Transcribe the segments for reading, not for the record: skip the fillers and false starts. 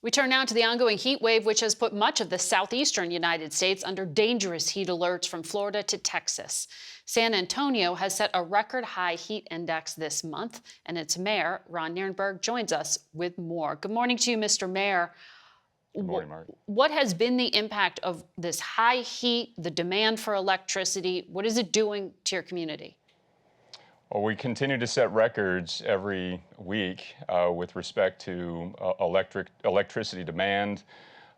We turn now to the ongoing heat wave, which has put much of the southeastern United States under dangerous heat alerts from Florida to Texas. San Antonio has set a record high heat index this month, and its mayor, Ron Nirenberg, joins us with more. Good morning to you, Mr. Mayor. Good morning, Mark. What has been the impact of this high heat, the demand for electricity? What is it doing to your community? Well, we continue to set records every week with respect to electricity demand.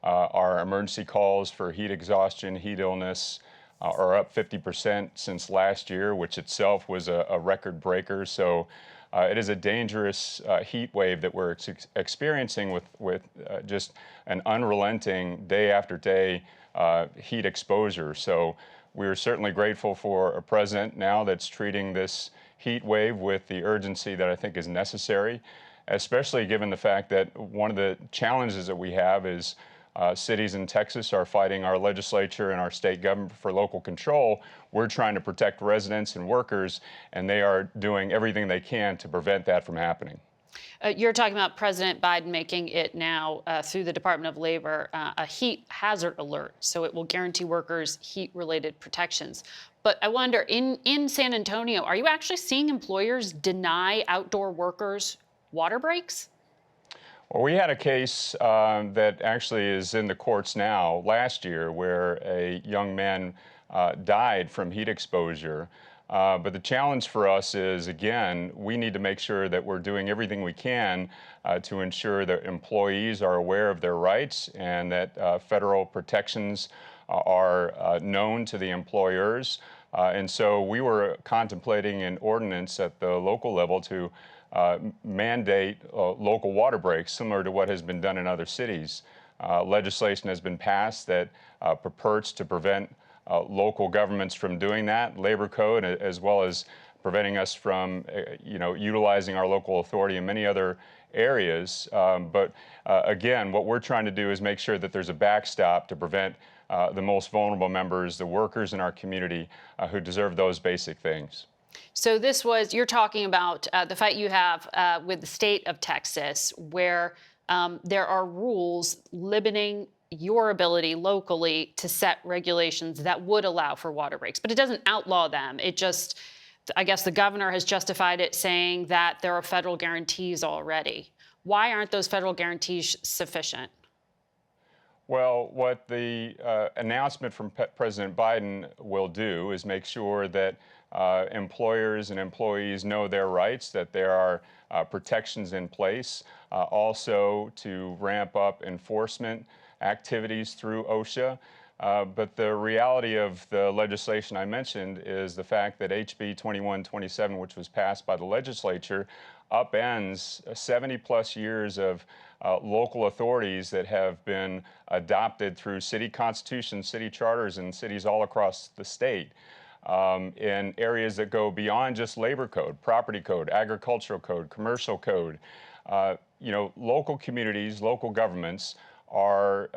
Our emergency calls for heat exhaustion, heat illness are up 50% since last year, which itself was a record breaker. So it is a dangerous heat wave that we're experiencing with just an unrelenting day after day heat exposure. So we're certainly grateful for a president now that's treating this heat wave with the urgency that I think is necessary, especially given the fact that one of the challenges that we have is cities in Texas are fighting our legislature and our state government for local control. We're trying to protect residents and workers, and they are doing everything they can to prevent that from happening. You're talking about President Biden making it now, through the Department of Labor, a heat hazard alert, so it will guarantee workers heat-related protections. But I wonder, in San Antonio, are you actually seeing employers deny outdoor workers water breaks? Well, we had a case that actually is in the courts now last year where a young man died from heat exposure. But the challenge for us is, again, we need to make sure that we're doing everything we can to ensure that employees are aware of their rights and that federal protections are known to the employers. And so we were contemplating an ordinance at the local level to mandate local water breaks, similar to what has been done in other cities. Legislation has been passed that purports to prevent local governments from doing that, labor code, as well as preventing us from, utilizing our local authority in many other areas. But again, what we're trying to do is make sure that there's a backstop to prevent the most vulnerable members, the workers in our community who deserve those basic things. So you're talking about the fight you have with the state of Texas, where there are rules limiting your ability locally to set regulations that would allow for water breaks. But it doesn't outlaw them. It just, I guess the governor has justified it, saying that there are federal guarantees already. Why aren't those federal guarantees sufficient? Well, what the announcement from President Biden will do is make sure that employers and employees know their rights, that there are protections in place, also to ramp up enforcement activities through OSHA. But the reality of the legislation I mentioned is the fact that HB 2127, which was passed by the legislature, upends 70-plus years of local authorities that have been adopted through city constitutions, city charters, and cities all across the state in areas that go beyond just labor code, property code, agricultural code, commercial code. Local communities, local governments are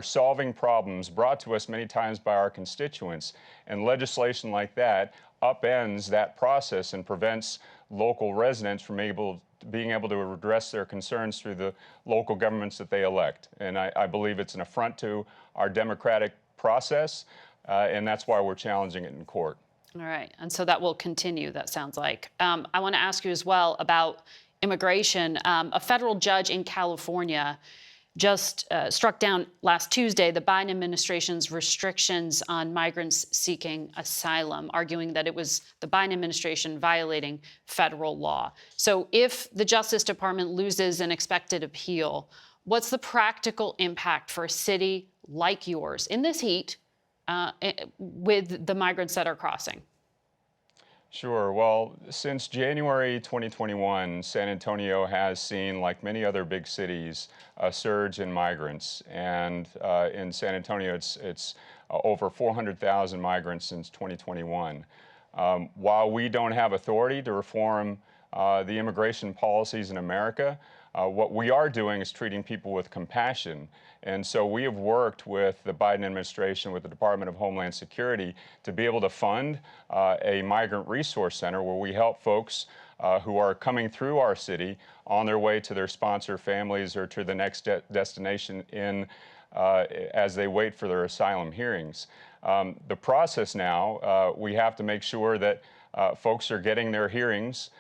solving problems brought to us many times by our constituents, and legislation like that upends that process and prevents local residents from being able to address their concerns through the local governments that they elect. And I believe it's an affront to our democratic process, and that's why we're challenging it in court. All right, and so that will continue, that sounds like. I want to ask you as well about immigration. A federal judge in California just struck down last Tuesday the Biden administration's restrictions on migrants seeking asylum, arguing that it was the Biden administration violating federal law. So if the Justice Department loses an expected appeal, what's the practical impact for a city like yours in this heat with the migrants that are crossing? Sure. Well, since January 2021, San Antonio has seen, like many other big cities, a surge in migrants. And in San Antonio, it's over 400,000 migrants since 2021. While we don't have authority to reform the immigration policies in America, what we are doing is treating people with compassion. And so we have worked with the Biden administration, with the Department of Homeland Security, to be able to fund a migrant resource center where we help folks who are coming through our city on their way to their sponsor families or to the next destination as they wait for their asylum hearings. The process now, we have to make sure that folks are getting their hearings,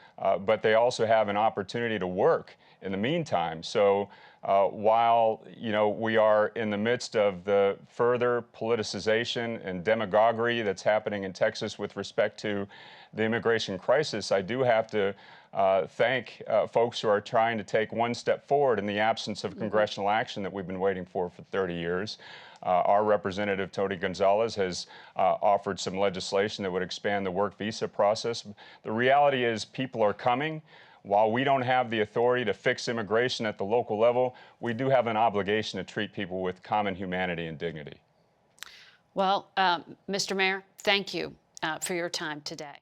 but they also have an opportunity to work in the meantime. So while we are in the midst of the further politicization and demagoguery that's happening in Texas with respect to the immigration crisis, I do have to thank folks who are trying to take one step forward in the absence of congressional action that we've been waiting for 30 years. Our representative, Tony Gonzalez, has offered some legislation that would expand the work visa process. The reality is people are coming. While we don't have the authority to fix immigration at the local level, we do have an obligation to treat people with common humanity and dignity. Well, Mr. Mayor, thank you for your time today.